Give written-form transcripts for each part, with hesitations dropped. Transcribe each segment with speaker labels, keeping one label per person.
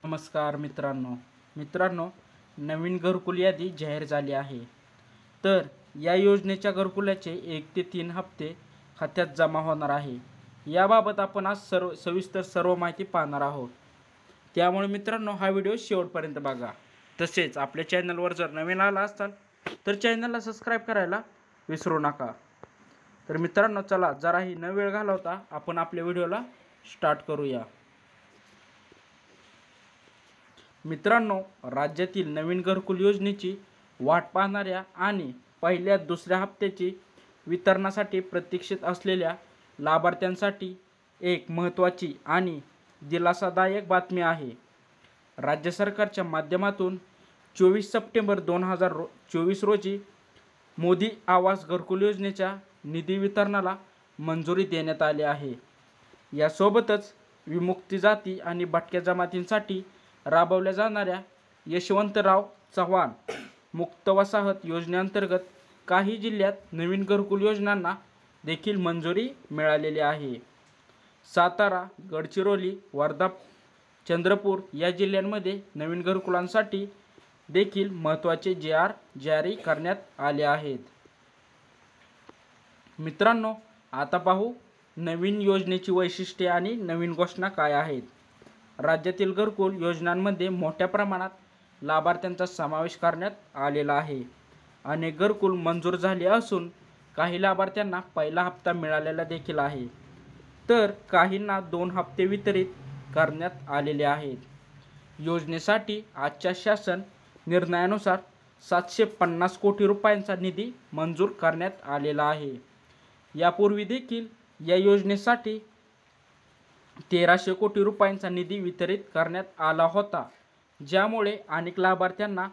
Speaker 1: नमस्कार मित्रांनो, नवीन घरकुल यादी जाहीर झाली आहे. तर या योजनेच्या घरकुलाचे 1 ते 3 हप्ते खात्यात जमा होणार आहे. याबाबत आपण आज सविस्तर सर्व माहिती पाहणार आहोत. त्यामुळे मित्रांनो, हा व्हिडिओ शेवटपर्यंत बघा. तसेच आपल्या चॅनलवर जर नवीन आला असाल तर चॅनलला सबस्क्राईब करायला विसरू नका. तर मित्रांनो, चला जराही न वेळ घालवता आपण आपल्या व्हिडिओला स्टार्ट करूया. मित्रांनो, राज्यातील नवीन घरकुल योजनेची वाट पाहणाऱ्या आणि पहिल्या दुसऱ्या हप्त्याची वितरणासाठी प्रतीक्षेत असलेल्या लाभार्थ्यांसाठी एक महत्त्वाची आणि दिलासादायक बातमी आहे. राज्य सरकारच्या माध्यमातून 24 सप्टेंबर 2024 रोजी मोदी आवास घरकुल योजनेच्या निधी वितरणाला मंजुरी देण्यात आली आहे. यासोबतच विमुक्त जाती आणि भटक्या जमातींसाठी राबवल्या जाणाऱ्या यशवंतराव चव्हाण मुक्त वसाहत योजनेअंतर्गत काही जिल्ह्यात नवीन घरकुल योजनांना देखील मंजुरी मिळालेली आहे. सातारा, गडचिरोली, वर्धा, चंद्रपूर या जिल्ह्यांमध्ये नवीन घरकुलांसाठी देखील महत्त्वाचे JR जारी करण्यात आले आहेत. मित्रांनो, आता पाहू नवीन योजनेची वैशिष्ट्ये आणि नवीन घोषणा काय आहेत. राज्यातील घरकुल योजनांमध्ये मोठ्या प्रमाणात लाभार्थ्यांचा समावेश करण्यात आलेला आहे. अनेक घरकुल मंजूर झाले असून काही लाभार्थ्यांना पहिला हप्ता मिळालेला देखील आहे, तर काहींना 2 हप्ते वितरित करण्यात आलेले आहेत. योजनेसाठी आजच्या शासन निर्णयानुसार 750 कोटी रुपयांचा निधी मंजूर करण्यात आलेला आहे. यापूर्वी देखील या योजनेसाठी 1300 कोटी रुपयांचा निधी वितरित करण्यात आला होता, ज्यामुळे अनेक लाभार्थ्यांना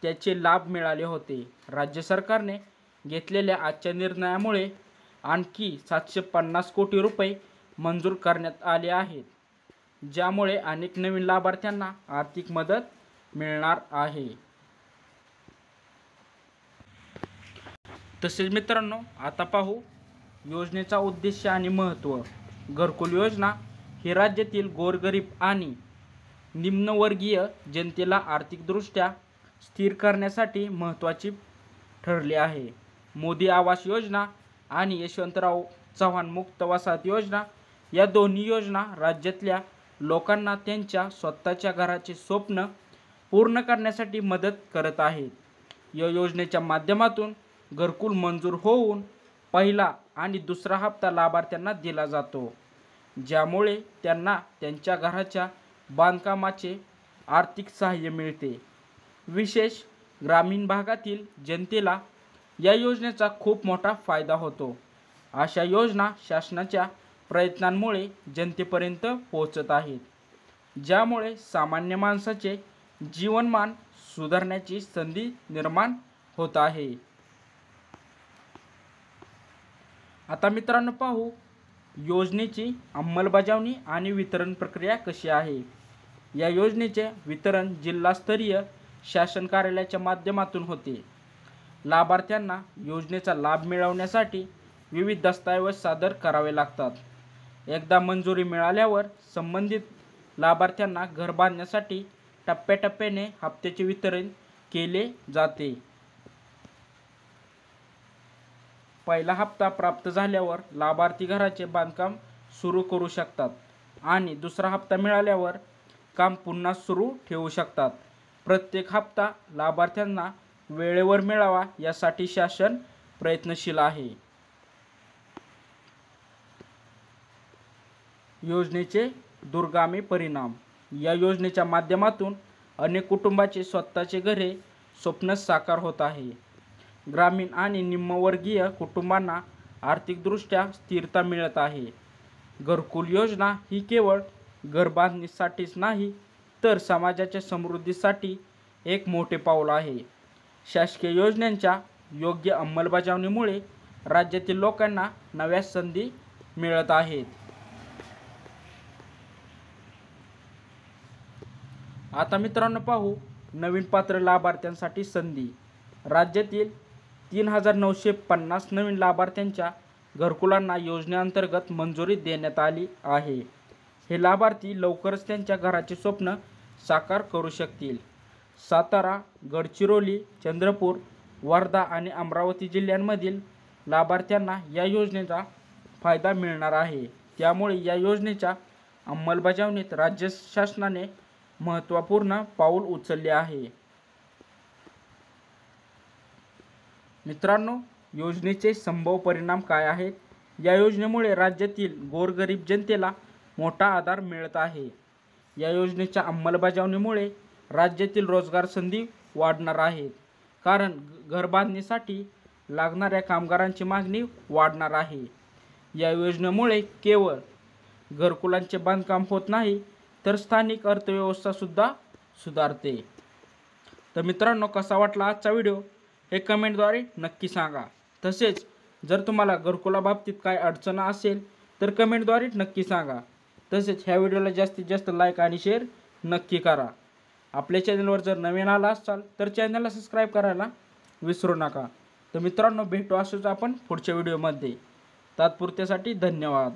Speaker 1: त्याचे लाभ मिळाले होते. राज्य सरकारने घेतलेल्या आजच्या निर्णयामुळे आणखी 750 कोटी रुपये मंजूर करण्यात आले आहेत, ज्यामुळे अनेक नवीन लाभार्थ्यांना आर्थिक मदत मिळणार आहे. तसेच मित्रांनो, आता पाहू योजनेचा उद्देश आणि महत्त्व. घरकुल योजना ही राज्यातील गोरगरीब आणि निम्नवर्गीय जनतेला आर्थिकदृष्ट्या स्थिर करण्यासाठी महत्त्वाची ठरली आहे. मोदी आवास योजना आणि यशवंतराव चव्हाण मुक्त वसाहत योजना या दोन्ही योजना राज्यातल्या लोकांना त्यांच्या स्वतःच्या घराचे स्वप्न पूर्ण करण्यासाठी मदत करत आहेत. या योजनेच्या माध्यमातून घरकुल मंजूर होऊन पहिला आणि दुसरा हप्ता लाभार्थ्यांना दिला जातो, ज्यामुळे त्यांना त्यांच्या घराच्या बांधकामाचे आर्थिक सहाय्य मिळते. विशेष ग्रामीण भागातील जनतेला या योजनेचा खूप मोठा फायदा होतो. अशा योजना शासनाच्या प्रयत्नांमुळे जनतेपर्यंत पोहोचत आहेत, ज्यामुळे सामान्य माणसाचे जीवनमान सुधारण्याची संधी निर्माण होत आहे. आता मित्रांनो, पाहू योजनेची अंमलबजावणी आणि वितरण प्रक्रिया कशी आहे. या योजनेचे वितरण जिल्हास्तरीय शासन कार्यालयाच्या माध्यमातून होते. लाभार्थ्यांना योजनेचा लाभ मिळवण्यासाठी विविध दस्तऐवज सादर करावे लागतात. एकदा मंजुरी मिळाल्यावर संबंधित लाभार्थ्यांना घर बांधण्यासाठी टप्प्याटप्प्याने हप्त्याचे वितरण केले जाते. पहिला हप्ता प्राप्त झाल्यावर लाभार्थी घराचे बांधकाम सुरू करू शकतात आणि दुसरा हप्ता मिळाल्यावर काम पुन्हा सुरू ठेवू शकतात. प्रत्येक हप्ता लाभार्थ्यांना वेळेवर मिळावा यासाठी शासन प्रयत्नशील आहे. योजनेचे दूरगामी परिणाम. या योजनेच्या माध्यमातून अनेक कुटुंबाचे स्वतःचे घरे स्वप्न साकार होत आहे. ग्रामीण आणि निम्नवर्गीय कुटुंबांना आर्थिकदृष्ट्या स्थिरता मिळत आहे. घरकुल योजना ही केवळ घर बांधणीसाठीच नाही, तर समाजाच्या समृद्धीसाठी एक मोठे पाऊल आहे. शासकीय योजनांच्या योग्य अंमलबजावणीमुळे राज्यातील लोकांना नव्या संधी मिळत आहेत. आता मित्रांनो, पाहू नवीन पात्र लाभार्थ्यांसाठी संधी. राज्यातील 3950 नवीन लाभार्थ्यांच्या घरकुलांना योजनेअंतर्गत मंजुरी देण्यात आली आहे. हे लाभार्थी लवकरच त्यांच्या घराचे स्वप्न साकार करू शकतील. सातारा, गडचिरोली, चंद्रपूर, वर्धा आणि अमरावती जिल्ह्यांमधील लाभार्थ्यांना या योजनेचा फायदा मिळणार आहे. त्यामुळे या योजनेच्या अंमलबजावणीत राज्य शासनाने महत्त्वपूर्ण पाऊल उचलले आहे. मित्रांनो, योजनेचे संभाव्य परिणाम काय आहेत? या योजनेमुळे राज्यातील गोरगरीब जनतेला मोठा आधार मिळत आहे. या योजनेच्या अंमलबजावणीमुळे राज्यातील रोजगार संधी वाढणार आहेत, कारण घरबांधणीसाठी लागणाऱ्या कामगारांची मागणी वाढणार आहे. या योजनेमुळे केवळ घरकुलांचे बांधकाम होत नाही, तर स्थानिक अर्थव्यवस्थासुद्धा सुधारते. तर मित्रांनो, कसा वाटला आजचा व्हिडिओ हे कमेंटद्वारे नक्की सांगा. तसेच जर तुम्हाला घरकुलाबाबतीत काय अडचण असेल तर कमेंटद्वारे नक्की सांगा. तसेच ह्या व्हिडिओला जास्तीत जास्त लाईक आणि शेअर नक्की करा. आपल्या चॅनलवर जर नवीन आला असाल तर चॅनलला सबस्क्राईब करायला विसरू नका. तर मित्रांनो, भेटू असंच आपण पुढच्या व्हिडिओमध्ये. तात्पुरत्यासाठी धन्यवाद.